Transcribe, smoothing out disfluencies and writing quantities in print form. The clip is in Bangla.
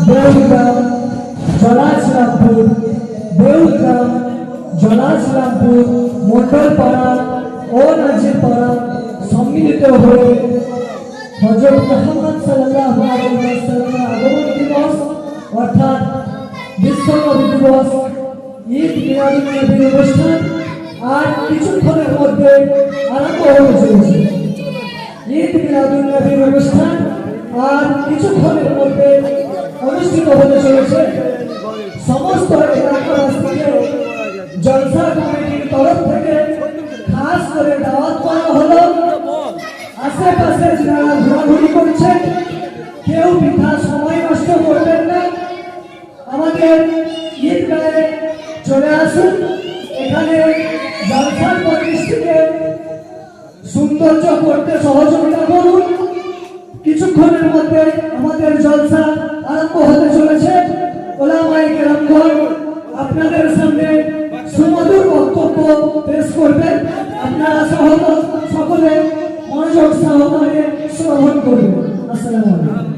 দেউগ্রাম, জলাশরামপুর, দেউগ্রাম, জলাশরামপুর, মন্ডলপাড়া ও নাজিরপাড়া সম্মিলিত হয়ে হযরত মুহাম্মদ সাল্লাল্লাহু আলাইহি ওয়াসাল্লামের আগমন দিবস অর্থাৎ বিশ্ব নবী দিবস, ঈদ মিলাদুন নবীর অনুষ্ঠান আর কিছুক্ষণের মধ্যে আরম্ভ হতে চলেছে। ঈদ মিলাদুন নবীর অনুষ্ঠান আর কিছুক্ষণের মধ্যে অনুষ্ঠিত হতে চলেছে। সমস্ত এলাকাবাসীকে জলসা কমিটির তরফ থেকে খাস করে দাওয়াত করা হলো। আশেপাশে যারা ঘোরাঘুরি করছেন কেউ বৃথা সময় নষ্ট করবেন না, আমাদের ঈদগাহে চলে আসুন। এখানে জলসার পরিবেশটিকে সৌন্দর্য করতে সহযোগিতা করুন। কিছুক্ষণের মধ্যে আমাদের জলসা আরম্ভ হতে চলেছে। ওলামায়ে কেরামগণ আপনাদের সামনে সুমধুর বক্তব্য পেশ করবেন। আপনারা সকলে মনোযোগ সহকারে শ্রবণ করবেন। আসসালামু আলাইকুম।